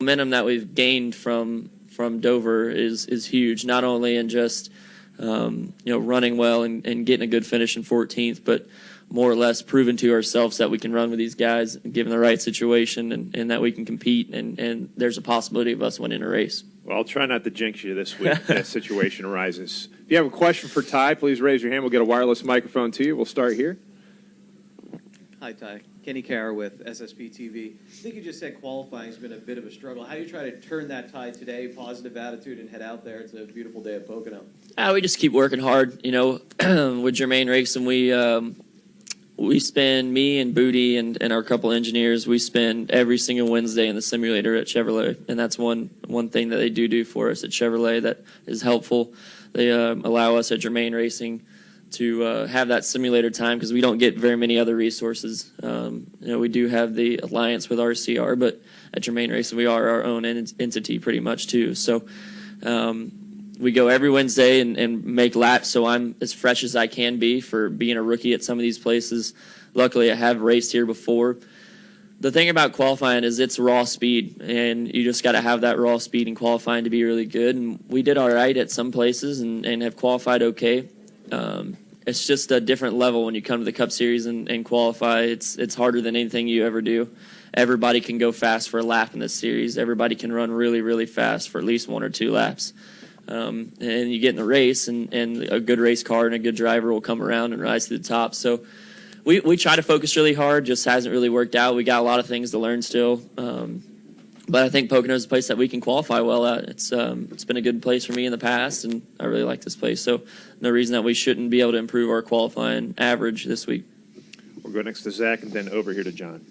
Momentum that we've gained from Dover is huge, not only in just running well and getting a good finish in 14th, but more or less proving to ourselves that we can run with these guys, given the right situation, and that we can compete, and there's a possibility of us winning a race. Well, I'll try not to jinx you this week if that situation arises. If you have a question for Ty, please raise your hand. We'll get a wireless microphone to you. We'll start here. Hi, Ty. Kenny Carr with SSP TV. I think you just said qualifying has been a bit of a struggle. How do you try to turn that tide today, positive attitude, and head out there? It's a beautiful day at Pocono. We just keep working hard. With Jermaine Racing, we spend, me and Booty and our couple engineers, we spend every single Wednesday in the simulator at Chevrolet, and that's one thing that they do for us at Chevrolet that is helpful. They allow us at Jermaine Racing to have that simulator time because we don't get very many other resources. We do have the alliance with RCR, but at Jermaine Racing we are our own entity pretty much too. So we go every Wednesday and make laps, so I'm as fresh as I can be for being a rookie at some of these places. Luckily, I have raced here before. The thing about qualifying is it's raw speed, and you just got to have that raw speed in qualifying to be really good. And we did all right at some places and have qualified okay. It's just a different level when you come to the Cup Series and qualify. It's harder than anything you ever do. Everybody can go fast for a lap in this series. Everybody can run really, really fast for at least 1 or 2 laps. And you get in the race, and a good race car and a good driver will come around and rise to the top. So we try to focus really hard, just hasn't really worked out. We got a lot of things to learn still. But I think Pocono is a place that we can qualify well at. It's been a good place for me in the past, and I really like this place. So no reason that we shouldn't be able to improve our qualifying average this week. We'll go next to Zach and then over here to John.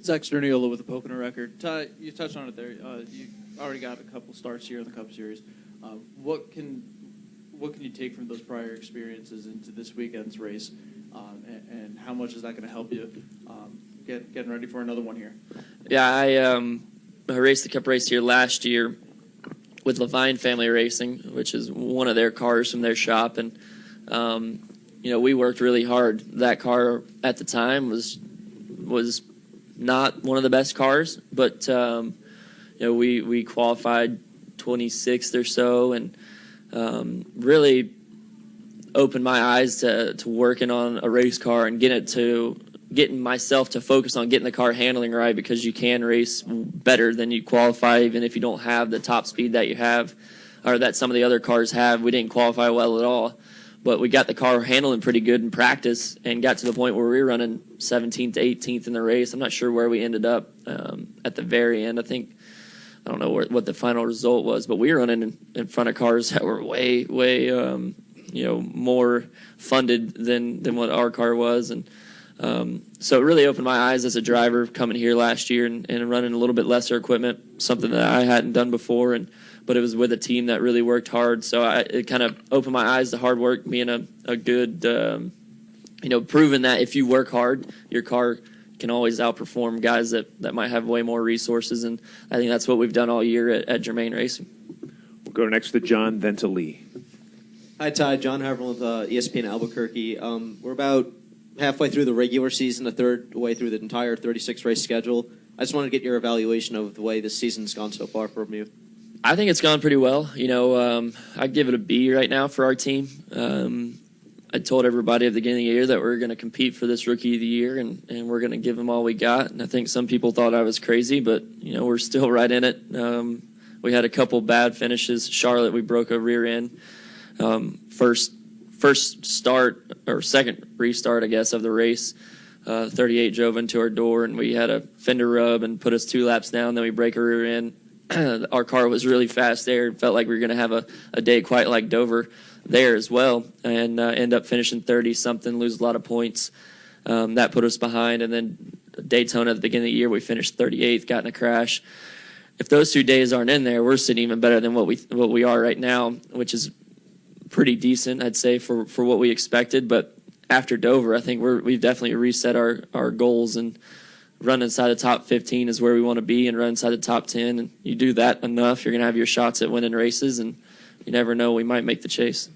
Zach Sterniola with the Pocono record. Ty, you touched on it there. You already got a couple starts here in the Cup Series. What can you take from those prior experiences into this weekend's race, and how much is that going to help you getting ready for another one here? Yeah, I raced the Cup race here last year with Levine Family Racing, which is one of their cars from their shop, and we worked really hard. That car at the time was not one of the best cars, but we qualified 26th or so, and really opened my eyes to working on a race car and getting myself to focus on getting the car handling right, because you can race better than you qualify even if you don't have the top speed that you have or that some of the other cars have. We didn't qualify well at all, but we got the car handling pretty good in practice and got to the point where we were running 17th to 18th in the race. I'm not sure where we ended up at the very end. I don't know what the final result was, but we were running in front of cars that were way more funded than what our car was, and so it really opened my eyes as a driver coming here last year and running a little bit lesser equipment, something that I hadn't done before, but it was with a team that really worked hard. So it kind of opened my eyes to hard work being a good, proving that if you work hard, your car can always outperform guys that might have way more resources, and I think that's what we've done all year at Jermaine Racing. We'll go next to John, then to Lee. Hi, Ty. John Harville with ESPN Albuquerque. We're about halfway through the regular season, a third way through the entire 36-race schedule. I just wanted to get your evaluation of the way this season's gone so far from you. I think it's gone pretty well. I'd give it a B right now for our team. I told everybody at the beginning of the year that we're going to compete for this Rookie of the Year, and we're going to give them all we got. And I think some people thought I was crazy, but, we're still right in it. We had a couple bad finishes. Charlotte, we broke a rear end. First start, or second restart, I guess, of the race. 38 drove into our door, and we had a fender rub and put us 2 laps down. Then we break a rear end. Our car was really fast there. It felt like we were going to have a day quite like Dover there as well, and end up finishing 30-something, lose a lot of points. That put us behind, and then Daytona at the beginning of the year, we finished 38th, got in a crash. If those 2 days aren't in there, we're sitting even better than what we are right now, which is pretty decent, I'd say, for what we expected. But after Dover, I think we've definitely reset our goals, and run inside the top 15 is where we want to be, and run inside the top 10. And you do that enough, you're going to have your shots at winning races, and you never know, we might make the chase.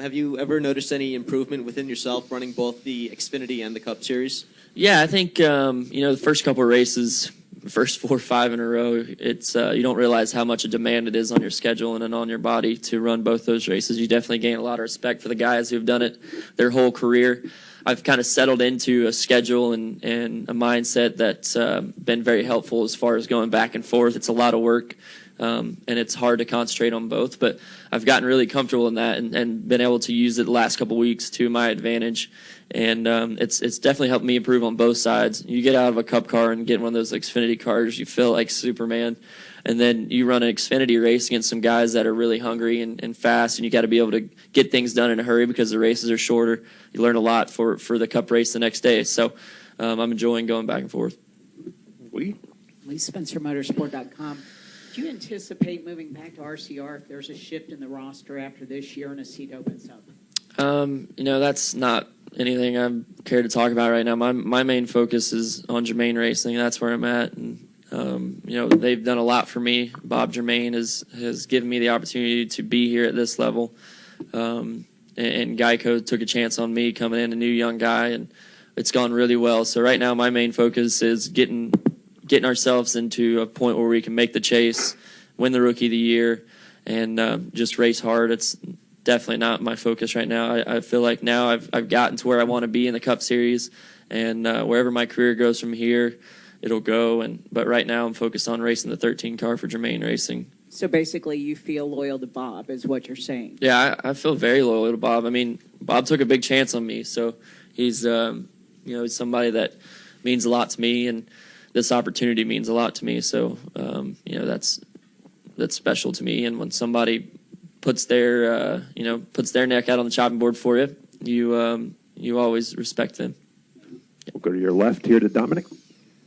Have you ever noticed any improvement within yourself running both the Xfinity and the Cup Series? Yeah, I think, the first couple of races, first 4 or 5 in a row, it's you don't realize how much a demand it is on your schedule and on your body to run both those races. You definitely gain a lot of respect for the guys who've done it their whole career. I've kind of settled into a schedule and a mindset that's been very helpful as far as going back and forth. It's a lot of work, and it's hard to concentrate on both, but I've gotten really comfortable in that and been able to use it the last couple weeks to my advantage. And it's definitely helped me improve on both sides. You get out of a Cup car and get one of those Xfinity cars, you feel like Superman. And then you run an Xfinity race against some guys that are really hungry and fast, and you got to be able to get things done in a hurry because the races are shorter. You learn a lot for the Cup race the next day. So I'm enjoying going back and forth. Lee SpencerMotorsport.com. Do you anticipate moving back to RCR if there's a shift in the roster after this year and a seat opens up? That's not anything I care to talk about right now. My main focus is on Germain Racing. That's where I'm at. And, they've done a lot for me. Bob Germain has given me the opportunity to be here at this level. And Geico took a chance on me coming in, a new young guy, and it's gone really well. So right now my main focus is getting ourselves into a point where we can make the chase, win the Rookie of the Year, and just race hard. It's definitely not my focus right now. I feel like now I've gotten to where I want to be in the Cup Series, and wherever my career goes from here, it'll go. But right now I'm focused on racing the 13 car for Germain Racing. So basically you feel loyal to Bob is what you're saying. Yeah, I feel very loyal to Bob. I mean, Bob took a big chance on me, so he's somebody that means a lot to me, and this opportunity means a lot to me. So that's special to me. And when somebody puts their neck out on the chopping board for you, you always respect them. We'll go to your left here to Dominic.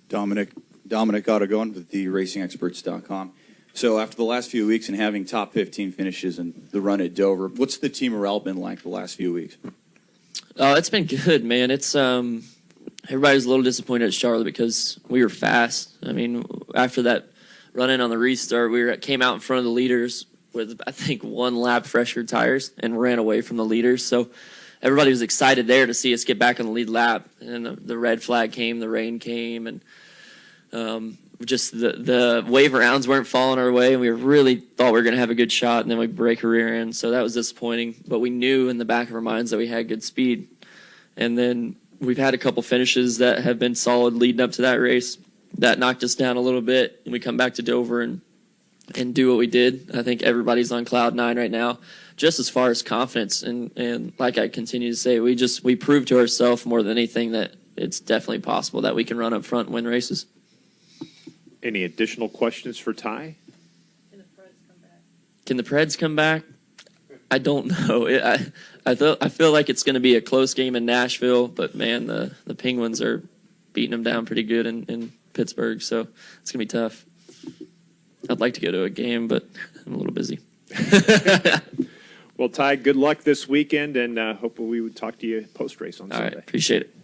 Dominic Autogon with theracingexperts.com. So after the last few weeks and having top 15 finishes and the run at Dover, what's the team morale been like the last few weeks? It's been good, man. It's everybody's a little disappointed at Charlotte because we were fast. I mean, after that run-in on the restart, came out in front of the leaders with, I think, 1 lap fresher tires and ran away from the leaders. So everybody was excited there to see us get back on the lead lap. And the red flag came, the rain came, and just the wave arounds weren't falling our way. And we really thought we were going to have a good shot, and then we break a rear end. So that was disappointing. But we knew in the back of our minds that we had good speed. And then we've had a couple finishes that have been solid leading up to that race that knocked us down a little bit. And we come back to Dover and do what we did. I think everybody's on cloud 9 right now, just as far as confidence. And like I continue to say, we proved to ourselves more than anything that it's definitely possible that we can run up front and win races. Any additional questions for Ty? Can the Preds come back? I don't know. I feel like it's going to be a close game in Nashville, but man, the Penguins are beating them down pretty good in Pittsburgh, so it's going to be tough. I'd like to go to a game, but I'm a little busy. Well, Ty, good luck this weekend, and hopefully we would talk to you post-race on All Sunday. right, appreciate it.